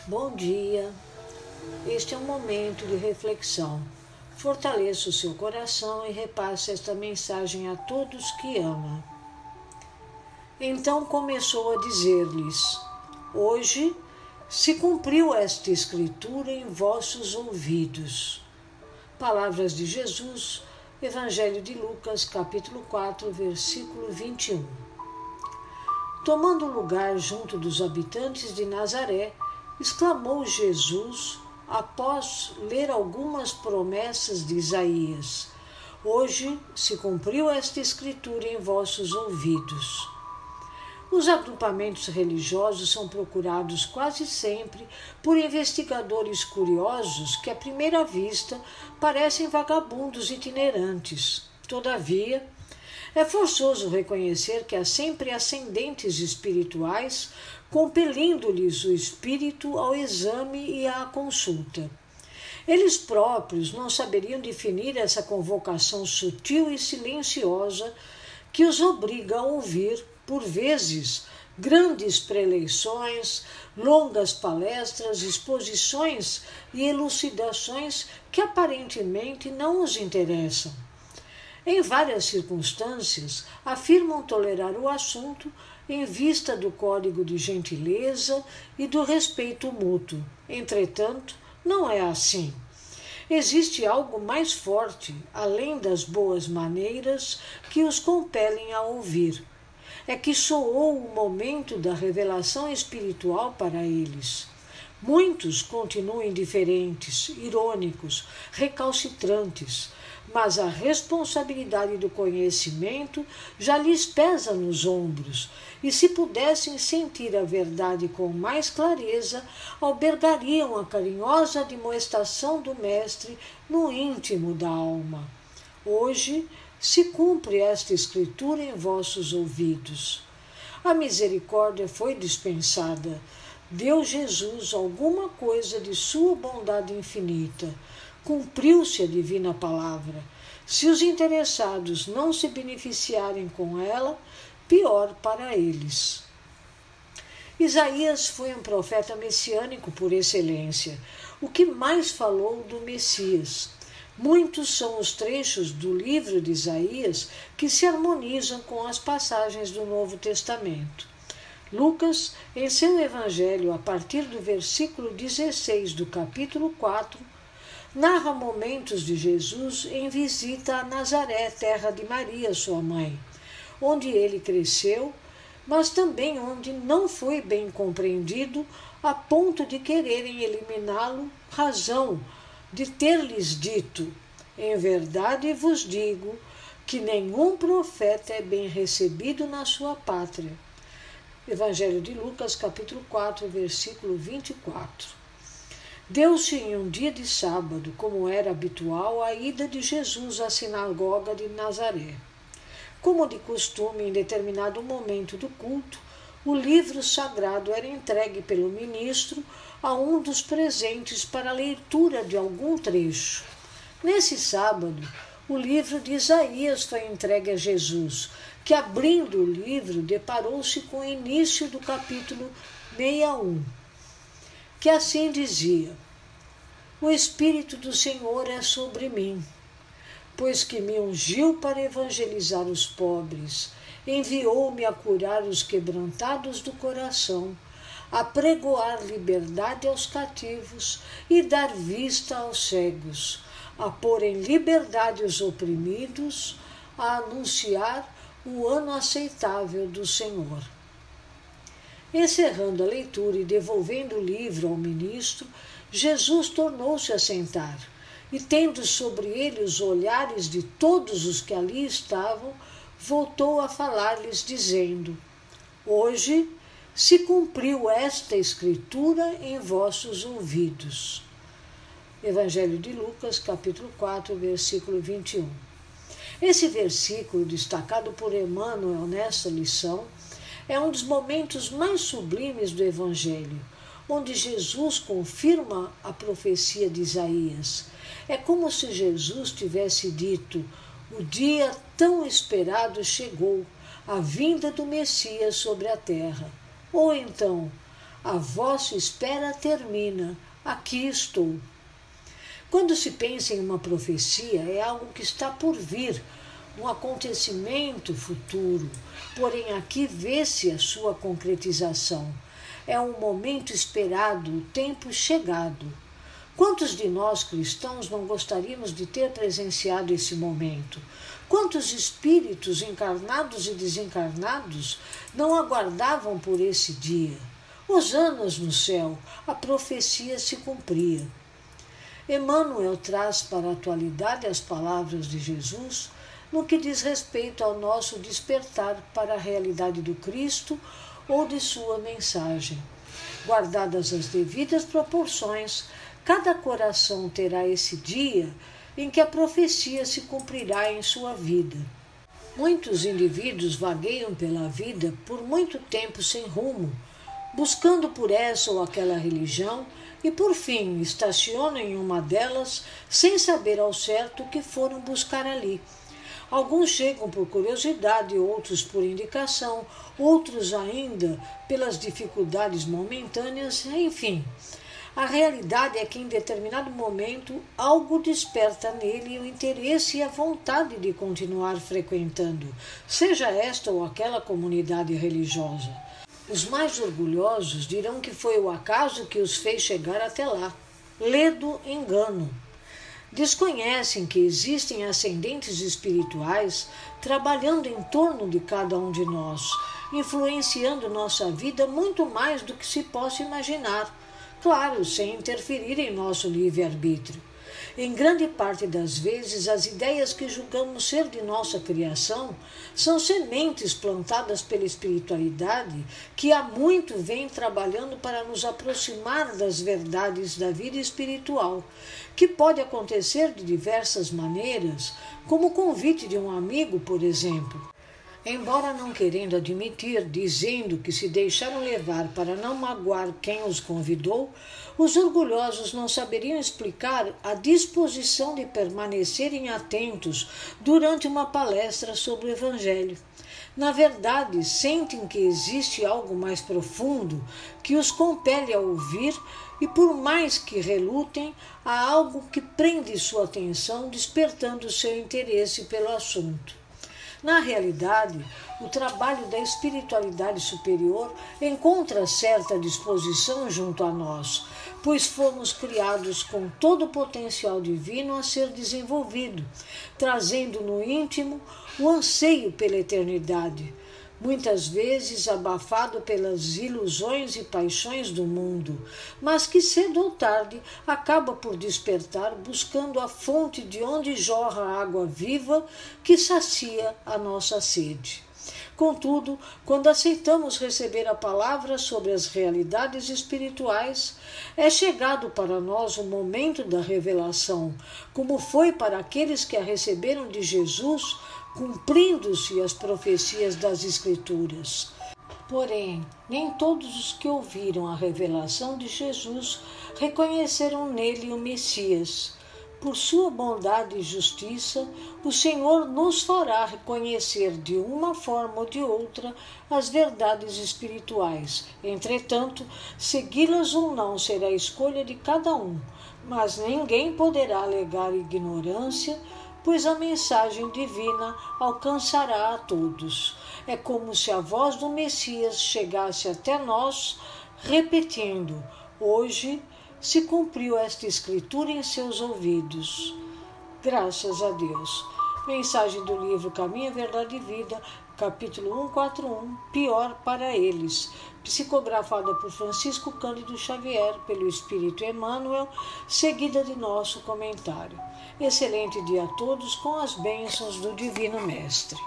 Bom dia, este é um momento de reflexão. Fortaleça o seu coração e repasse esta mensagem a todos que ama. Então começou a dizer-lhes: Hoje se cumpriu esta escritura em vossos ouvidos. Palavras de Jesus, Evangelho de Lucas, capítulo 4, versículo 21. Tomando lugar junto dos habitantes de Nazaré, exclamou Jesus, após ler algumas promessas de Isaías: Hoje se cumpriu esta escritura em vossos ouvidos. Os agrupamentos religiosos são procurados quase sempre por investigadores curiosos que, à primeira vista, parecem vagabundos itinerantes. Todavia, é forçoso reconhecer que há sempre ascendentes espirituais, compelindo-lhes o espírito ao exame e à consulta. Eles próprios não saberiam definir essa convocação sutil e silenciosa que os obriga a ouvir, por vezes, grandes preleições, longas palestras, exposições e elucidações que aparentemente não os interessam. Em várias circunstâncias, afirmam tolerar o assunto em vista do código de gentileza e do respeito mútuo. Entretanto, não é assim. Existe algo mais forte, além das boas maneiras, que os compelem a ouvir. É que soou o momento da revelação espiritual para eles. Muitos continuam indiferentes, irônicos, recalcitrantes, mas a responsabilidade do conhecimento já lhes pesa nos ombros, e se pudessem sentir a verdade com mais clareza, albergariam a carinhosa admoestação do Mestre no íntimo da alma. Hoje se cumpre esta escritura em vossos ouvidos. A misericórdia foi dispensada. Deu Jesus alguma coisa de sua bondade infinita. Cumpriu-se a divina palavra. Se os interessados não se beneficiarem com ela, pior para eles. Isaías foi um profeta messiânico por excelência, o que mais falou do Messias. Muitos são os trechos do livro de Isaías que se harmonizam com as passagens do Novo Testamento. Lucas, em seu Evangelho, a partir do versículo 16 do capítulo 4, narra momentos de Jesus em visita a Nazaré, terra de Maria, sua mãe, onde ele cresceu, mas também onde não foi bem compreendido a ponto de quererem eliminá-lo, razão de ter-lhes dito: Em verdade vos digo que nenhum profeta é bem recebido na sua pátria. Evangelho de Lucas, capítulo 4, versículo 24. Deu-se em um dia de sábado, como era habitual, a ida de Jesus à sinagoga de Nazaré. Como de costume, em determinado momento do culto, o livro sagrado era entregue pelo ministro a um dos presentes para a leitura de algum trecho. Nesse sábado, o livro de Isaías foi entregue a Jesus, que, abrindo o livro, deparou-se com o início do capítulo 61, que assim dizia: O Espírito do Senhor é sobre mim, pois que me ungiu para evangelizar os pobres, enviou-me a curar os quebrantados do coração, a pregoar liberdade aos cativos e dar vista aos cegos, a pôr em liberdade os oprimidos, a anunciar o ano aceitável do Senhor. Encerrando a leitura e devolvendo o livro ao ministro, Jesus tornou-se a sentar, e tendo sobre ele os olhares de todos os que ali estavam, voltou a falar-lhes, dizendo: Hoje se cumpriu esta escritura em vossos ouvidos. Evangelho de Lucas, capítulo 4, versículo 21. Esse versículo, destacado por Emmanuel nessa lição, é um dos momentos mais sublimes do Evangelho, onde Jesus confirma a profecia de Isaías. É como se Jesus tivesse dito: o dia tão esperado chegou, a vinda do Messias sobre a terra. Ou então, a vossa espera termina, aqui estou. Quando se pensa em uma profecia, é algo que está por vir, um acontecimento futuro, porém aqui vê-se a sua concretização. É um momento esperado, o tempo chegado. Quantos de nós cristãos não gostaríamos de ter presenciado esse momento? Quantos espíritos encarnados e desencarnados não aguardavam por esse dia? Hosanas no céu, a profecia se cumpria. Emmanuel traz para a atualidade as palavras de Jesus no que diz respeito ao nosso despertar para a realidade do Cristo ou de sua mensagem. Guardadas as devidas proporções, cada coração terá esse dia em que a profecia se cumprirá em sua vida. Muitos indivíduos vagueiam pela vida por muito tempo sem rumo, buscando por essa ou aquela religião e, por fim, estacionam em uma delas sem saber ao certo o que foram buscar ali. Alguns chegam por curiosidade, outros por indicação, outros ainda pelas dificuldades momentâneas, enfim. A realidade é que em determinado momento algo desperta nele o interesse e a vontade de continuar frequentando, seja esta ou aquela comunidade religiosa. Os mais orgulhosos dirão que foi o acaso que os fez chegar até lá. Ledo engano. Desconhecem que existem ascendentes espirituais trabalhando em torno de cada um de nós, influenciando nossa vida muito mais do que se possa imaginar, claro, sem interferir em nosso livre-arbítrio. Em grande parte das vezes, as ideias que julgamos ser de nossa criação são sementes plantadas pela espiritualidade que há muito vem trabalhando para nos aproximar das verdades da vida espiritual, que pode acontecer de diversas maneiras, como o convite de um amigo, por exemplo. Embora não querendo admitir, dizendo que se deixaram levar para não magoar quem os convidou, os orgulhosos não saberiam explicar a disposição de permanecerem atentos durante uma palestra sobre o Evangelho. Na verdade, sentem que existe algo mais profundo que os compele a ouvir e, por mais que relutem, há algo que prende sua atenção, despertando seu interesse pelo assunto. Na realidade, o trabalho da espiritualidade superior encontra certa disposição junto a nós, pois fomos criados com todo o potencial divino a ser desenvolvido, trazendo no íntimo o anseio pela eternidade, muitas vezes abafado pelas ilusões e paixões do mundo, mas que cedo ou tarde acaba por despertar buscando a fonte de onde jorra a água viva que sacia a nossa sede. Contudo, quando aceitamos receber a palavra sobre as realidades espirituais, é chegado para nós o momento da revelação, como foi para aqueles que a receberam de Jesus, cumprindo-se as profecias das Escrituras. Porém, nem todos os que ouviram a revelação de Jesus reconheceram nele o Messias. Por sua bondade e justiça, o Senhor nos fará reconhecer de uma forma ou de outra as verdades espirituais. Entretanto, segui-las ou não será a escolha de cada um, mas ninguém poderá alegar ignorância, pois a mensagem divina alcançará a todos. É como se a voz do Messias chegasse até nós, repetindo: hoje se cumpriu esta escritura em seus ouvidos. Graças a Deus. Mensagem do livro Caminho, Verdade e Vida, capítulo 141, Pior para eles. Psicografada por Francisco Cândido Xavier, pelo Espírito Emmanuel, seguida de nosso comentário. Excelente dia a todos com as bênçãos do Divino Mestre.